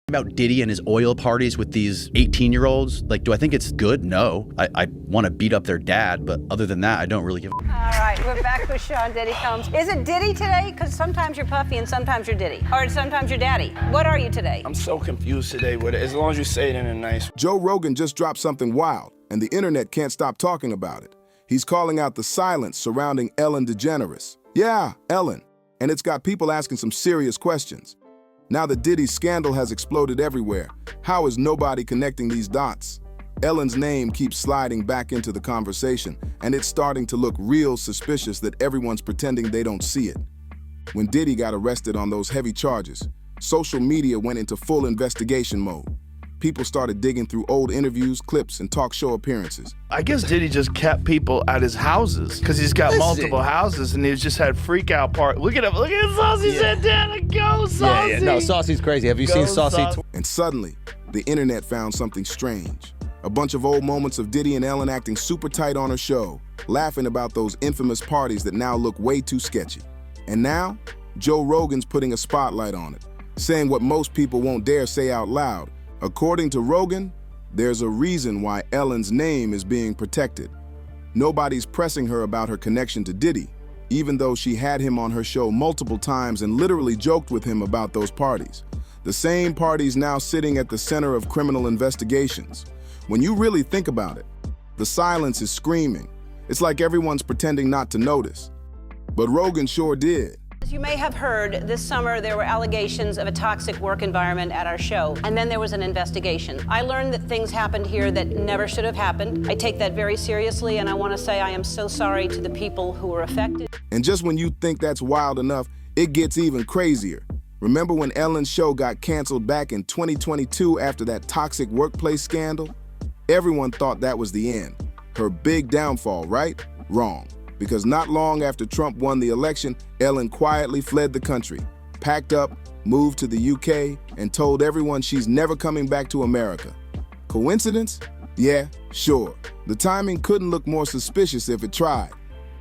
about Diddy and his oil parties with these 18-year-olds. Like, do I think it's good? No. I want to beat up their dad, but other than that, I don't really give a... All right, we're back with Sean Diddy Combs. Is it Diddy today? Because sometimes you're Puffy and sometimes you're Diddy. Or sometimes you're Daddy. What are you today? I'm so confused today with it, as long as you say it in a nice way. Joe Rogan just dropped something wild, and the internet can't stop talking about it. He's calling out the silence surrounding Ellen DeGeneres. Yeah, Ellen. And it's got people asking some serious questions. Now that Diddy's scandal has exploded everywhere, how is nobody connecting these dots? Ellen's name keeps sliding back into the conversation, and it's starting to look real suspicious that everyone's pretending they don't see it. When Diddy got arrested on those heavy charges, social media went into full investigation mode. People started digging through old interviews, clips, and talk show appearances. I guess Diddy just kept people at his houses because he's got multiple houses, and he's just had freak out part. Look at him, look at Saucy said down and go, Saucy. Yeah, no, Saucy's crazy. Have you seen Saucy? And suddenly, the internet found something strange. A bunch of old moments of Diddy and Ellen acting super tight on her show, laughing about those infamous parties that now look way too sketchy. And now, Joe Rogan's putting a spotlight on it, saying what most people won't dare say out loud. According to Rogan, there's a reason why Ellen's name is being protected. Nobody's pressing her about her connection to Diddy, even though she had him on her show multiple times and literally joked with him about those parties. The same parties now sitting at the center of criminal investigations. When you really think about it, the silence is screaming. It's like everyone's pretending not to notice. But Rogan sure did. As you may have heard, this summer there were allegations of a toxic work environment at our show, and then there was an investigation. I learned that things happened here that never should have happened. I take that very seriously, and I want to say I am so sorry to the people who were affected. And just when you think that's wild enough, it gets even crazier. Remember when Ellen's show got canceled back in 2022 after that toxic workplace scandal? Everyone thought that was the end. Her big downfall, right? Wrong. Because not long after Trump won the election, Ellen quietly fled the country, packed up, moved to the UK, and told everyone she's never coming back to America. Coincidence? Yeah, sure. The timing couldn't look more suspicious if it tried.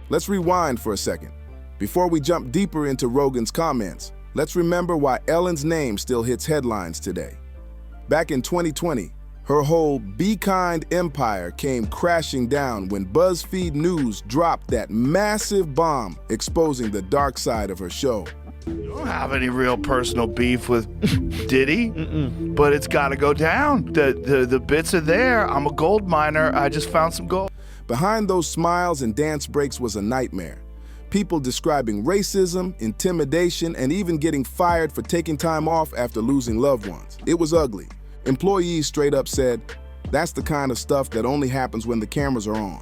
Let's rewind for a second. Before we jump deeper into Rogan's comments, let's remember why Ellen's name still hits headlines today. Back in 2020, her whole Be Kind empire came crashing down when BuzzFeed News dropped that massive bomb exposing the dark side of her show. You don't have any real personal beef with Diddy, but it's got to go down. The bits are there. I'm a gold miner. I just found some gold. Behind those smiles and dance breaks was a nightmare. People describing racism, intimidation, and even getting fired for taking time off after losing loved ones. It was ugly. Employees straight up said, that's the kind of stuff that only happens when the cameras are on.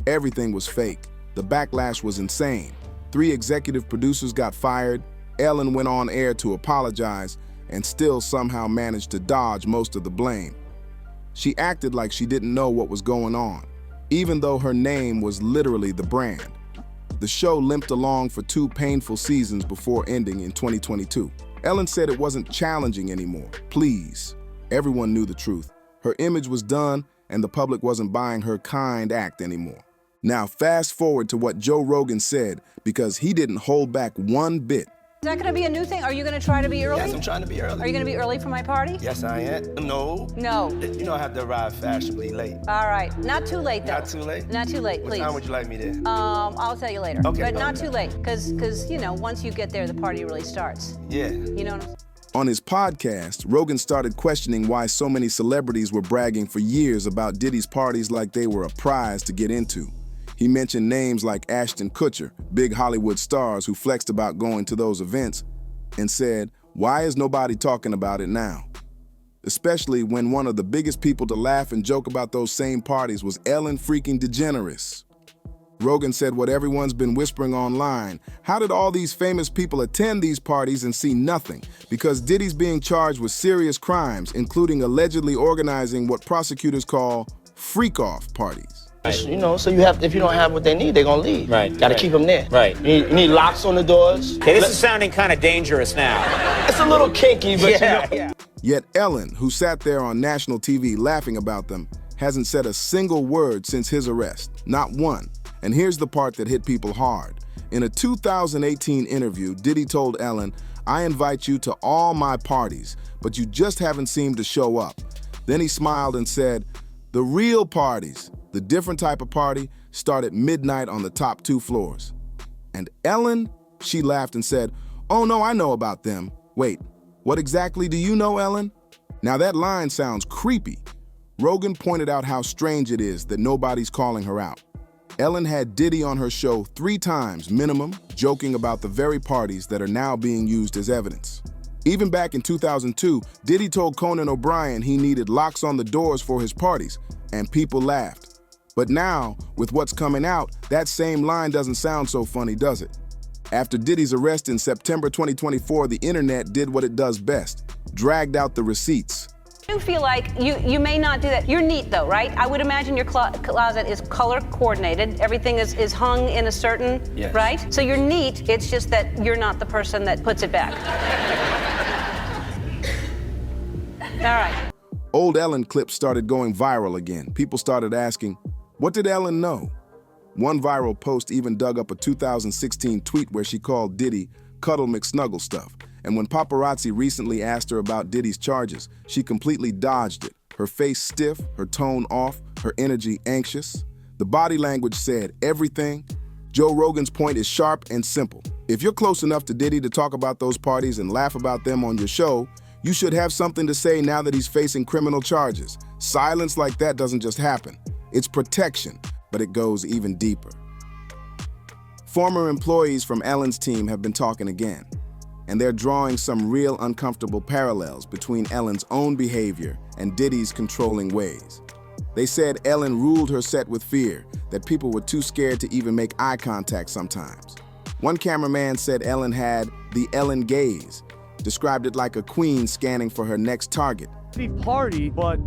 Everything was fake. The backlash was insane. 3 executive producers got fired. Ellen went on air to apologize and still somehow managed to dodge most of the blame. She acted like she didn't know what was going on, even though her name was literally the brand. The show limped along for 2 painful seasons before ending in 2022. Ellen said it wasn't challenging anymore. Please. Everyone knew the truth. Her image was done, and the public wasn't buying her kind act anymore. Now fast forward to what Joe Rogan said, because he didn't hold back one bit. Is that going to be a new thing? Are you going to try to be early? Yes, I'm trying to be early. Are you going to be early for my party? Yes, I am. No. No. You know I have to arrive fashionably late. All right. Not too late, though. Not too late? Not too late, please. What time would you like me there? I'll tell you later. Okay. But not too late, because you know, once you get there, the party really starts. Yeah. You know what I'm saying? On his podcast, Rogan started questioning why so many celebrities were bragging for years about Diddy's parties like they were a prize to get into. He mentioned names like Ashton Kutcher, big Hollywood stars who flexed about going to those events, and said, why is nobody talking about it now? Especially when one of the biggest people to laugh and joke about those same parties was Ellen freaking DeGeneres. Rogan said what everyone's been whispering online. How did all these famous people attend these parties and see nothing? Because Diddy's being charged with serious crimes, including allegedly organizing what prosecutors call freak-off parties. You know, so you have, if you don't have what they need, they're gonna leave. Right. Gotta keep them there. Right. You need locks on the doors. Okay, this is sounding kind of dangerous now. It's a little kinky, but Yeah. Yet Ellen, who sat there on national TV laughing about them, hasn't said a single word since his arrest. Not one. And here's the part that hit people hard. In a 2018 interview, Diddy told Ellen, I invite you to all my parties, but you just haven't seemed to show up. Then he smiled and said, the real parties, the different type of party, start at midnight on the top 2 floors. And Ellen, she laughed and said, oh no, I know about them. Wait, what exactly do you know, Ellen? Now that line sounds creepy. Rogan pointed out how strange it is that nobody's calling her out. Ellen had Diddy on her show 3 times minimum, joking about the very parties that are now being used as evidence. Even back in 2002, Diddy told Conan O'Brien he needed locks on the doors for his parties, and people laughed. But now, with what's coming out, that same line doesn't sound so funny, does it? After Diddy's arrest in September 2024, the internet did what it does best, dragged out the receipts. I do feel like you may not do that. You're neat though, right? I would imagine your closet is color coordinated. Everything is hung in a certain, yes. Right? So you're neat, it's just that you're not the person that puts it back. All right. Old Ellen clips started going viral again. People started asking, what did Ellen know? One viral post even dug up a 2016 tweet where she called Diddy Cuddle McSnuggle stuff. And when paparazzi recently asked her about Diddy's charges, she completely dodged it. Her face stiff, her tone off, her energy anxious. The body language said everything. Joe Rogan's point is sharp and simple. If you're close enough to Diddy to talk about those parties and laugh about them on your show, you should have something to say now that he's facing criminal charges. Silence like that doesn't just happen. It's protection, but it goes even deeper. Former employees from Ellen's team have been talking again, and they're drawing some real uncomfortable parallels between Ellen's own behavior and Diddy's controlling ways. They said Ellen ruled her set with fear, that people were too scared to even make eye contact sometimes. One cameraman said Ellen had the Ellen gaze, described it like a queen scanning for her next target. Party, but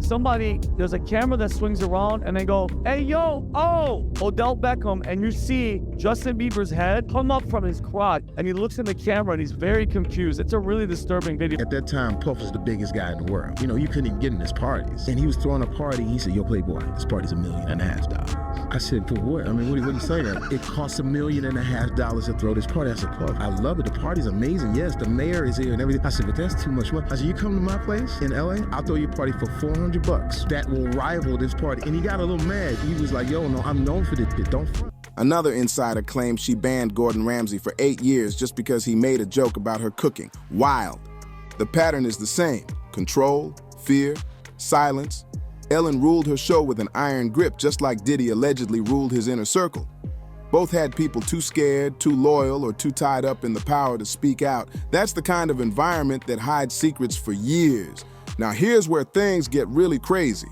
there's a camera that swings around and they go, hey, yo, oh, Odell Beckham, and you see Justin Bieber's head come up from his crotch, and he looks in the camera and he's very confused. It's a really disturbing video. At that time, Puff was the biggest guy in the world. You know, you couldn't even get in his parties. And he was throwing a party. He said, yo, Playboy, this party's $1.5 million. I said, for what? I mean, what do you say that? It costs $1.5 million to throw this party. I said, Puff, I love it. The party's amazing. Yes, the mayor is here and everything. I said, but that's too much money. I said, you come to my place in LA? I'll throw you a party for $400 that will rival this party. And he got a little mad. He was like, yo, no, I'm known for this. Don't. Another insider claimed she banned Gordon Ramsay for 8 years just because he made a joke about her cooking. Wild. The pattern is the same. Control, fear, silence. Ellen ruled her show with an iron grip, just like Diddy allegedly ruled his inner circle. Both had people too scared, too loyal, or too tied up in the power to speak out. That's the kind of environment that hides secrets for years. Now here's where things get really crazy.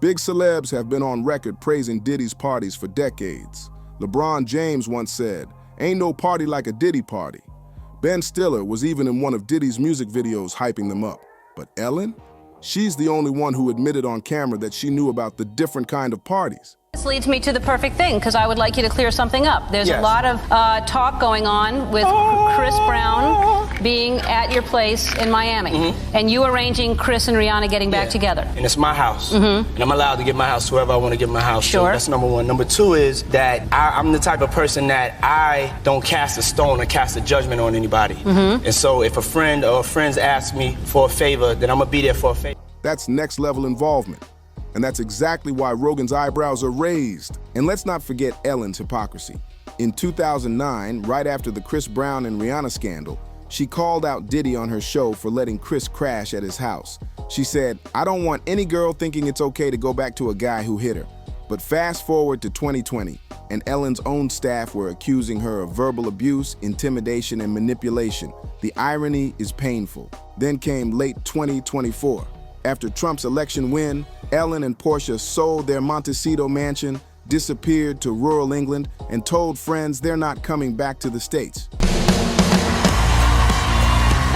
Big celebs have been on record praising Diddy's parties for decades. LeBron James once said, ain't no party like a Diddy party. Ben Stiller was even in one of Diddy's music videos hyping them up. But Ellen? She's the only one who admitted on camera that she knew about the different kind of parties. This leads me to the perfect thing, because I would like you to clear something up. There's a lot of talk going on with Chris Brown being at your place in Miami, and you arranging Chris and Rihanna getting back together. And it's my house, and I'm allowed to give my house to whoever I want to give my house to. That's number one. Number two is that I'm the type of person that I don't cast a stone or cast a judgment on anybody. And so if a friend or friends ask me for a favor, then I'm going to be there for a favor. That's next level involvement. And that's exactly why Rogan's eyebrows are raised. And let's not forget Ellen's hypocrisy. In 2009, right after the Chris Brown and Rihanna scandal, she called out Diddy on her show for letting Chris crash at his house. She said, I don't want any girl thinking it's okay to go back to a guy who hit her. But fast forward to 2020, and Ellen's own staff were accusing her of verbal abuse, intimidation, and manipulation. The irony is painful. Then came late 2024. After Trump's election win, Ellen and Portia sold their Montecito mansion, disappeared to rural England, and told friends they're not coming back to the States. All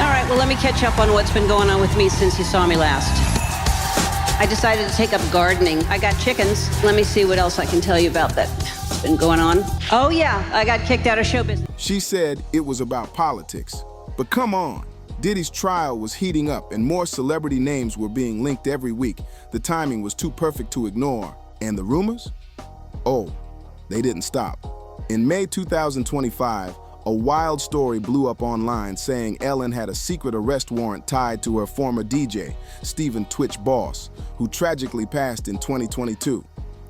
right, well, let me catch up on what's been going on with me since you saw me last. I decided to take up gardening. I got chickens. Let me see what else I can tell you about that's been going on. Oh, yeah, I got kicked out of show business. She said it was about politics. But come on. Diddy's trial was heating up and more celebrity names were being linked every week. The timing was too perfect to ignore. And the rumors? Oh, they didn't stop. In May 2025, A wild story blew up online saying Ellen had a secret arrest warrant tied to her former DJ, Stephen Twitch Boss, who tragically passed in 2022.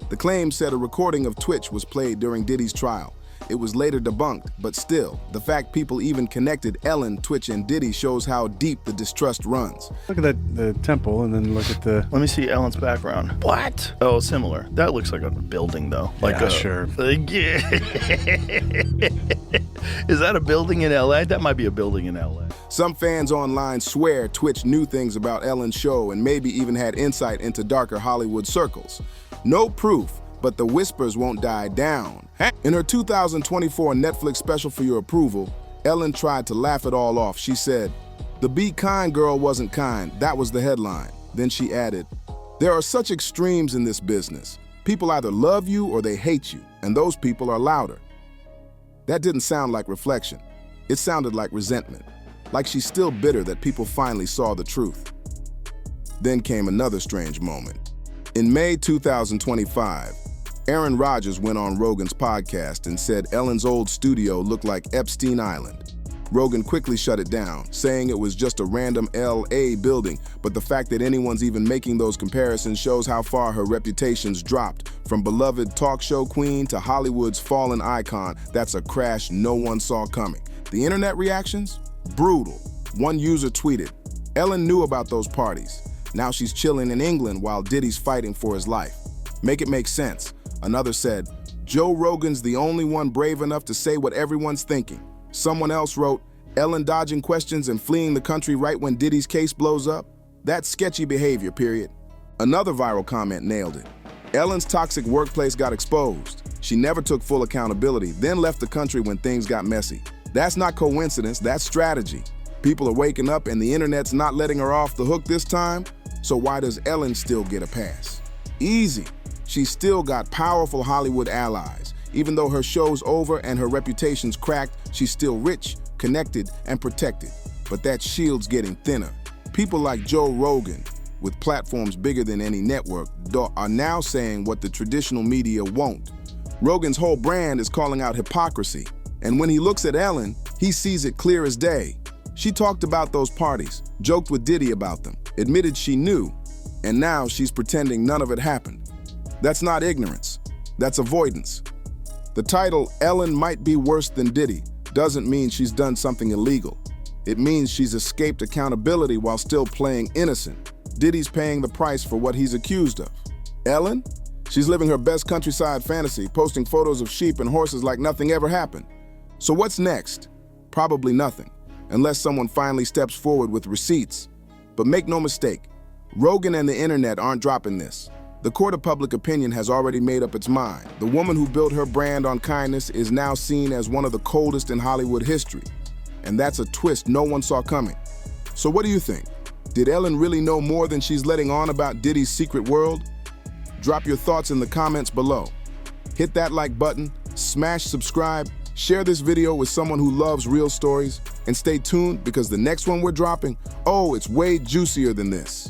The claim said a recording of Twitch was played during Diddy's trial. It was later debunked, but still, the fact people even connected Ellen, Twitch, and Diddy shows how deep the distrust runs. Look at the temple and then look at the... Let me see Ellen's background. What? Oh, similar. That looks like a building, though. Like sure. Yeah. Is that a building in LA? That might be a building in LA. Some fans online swear Twitch knew things about Ellen's show and maybe even had insight into darker Hollywood circles. No proof, but the whispers won't die down. In her 2024 Netflix special For Your Approval, Ellen tried to laugh it all off. She said, "The Be Kind girl wasn't kind. That was the headline." Then she added, "There are such extremes in this business. People either love you or they hate you, and those people are louder." That didn't sound like reflection. It sounded like resentment, like she's still bitter that people finally saw the truth. Then came another strange moment. In May 2025, Aaron Rodgers went on Rogan's podcast and said Ellen's old studio looked like Epstein Island. Rogan quickly shut it down, saying it was just a random LA building, but the fact that anyone's even making those comparisons shows how far her reputation's dropped. From beloved talk show queen to Hollywood's fallen icon, that's a crash no one saw coming. The internet reactions? Brutal. One user tweeted, "Ellen knew about those parties. Now she's chilling in England while Diddy's fighting for his life. Make it make sense." Another said, "Joe Rogan's the only one brave enough to say what everyone's thinking." Someone else wrote, "Ellen dodging questions and fleeing the country right when Diddy's case blows up? That's sketchy behavior, period." Another viral comment nailed it. Ellen's toxic workplace got exposed. She never took full accountability, then left the country when things got messy. That's not coincidence, that's strategy. People are waking up and the internet's not letting her off the hook this time, so why does Ellen still get a pass? Easy. She's still got powerful Hollywood allies. Even though her show's over and her reputation's cracked, she's still rich, connected, and protected. But that shield's getting thinner. People like Joe Rogan, with platforms bigger than any network, are now saying what the traditional media won't. Rogan's whole brand is calling out hypocrisy. And when he looks at Ellen, he sees it clear as day. She talked about those parties, joked with Diddy about them, admitted she knew, and now she's pretending none of it happened. That's not ignorance, that's avoidance. The title, "Ellen Might Be Worse Than Diddy," doesn't mean she's done something illegal. It means she's escaped accountability while still playing innocent. Diddy's paying the price for what he's accused of. Ellen? She's living her best countryside fantasy, posting photos of sheep and horses like nothing ever happened. So what's next? Probably nothing, unless someone finally steps forward with receipts. But make no mistake, Rogan and the internet aren't dropping this. The court of public opinion has already made up its mind. The woman who built her brand on kindness is now seen as one of the coldest in Hollywood history. And that's a twist no one saw coming. So what do you think? Did Ellen really know more than she's letting on about Diddy's secret world? Drop your thoughts in the comments below. Hit that like button, smash subscribe, share this video with someone who loves real stories, and stay tuned because the next one we're dropping, it's way juicier than this.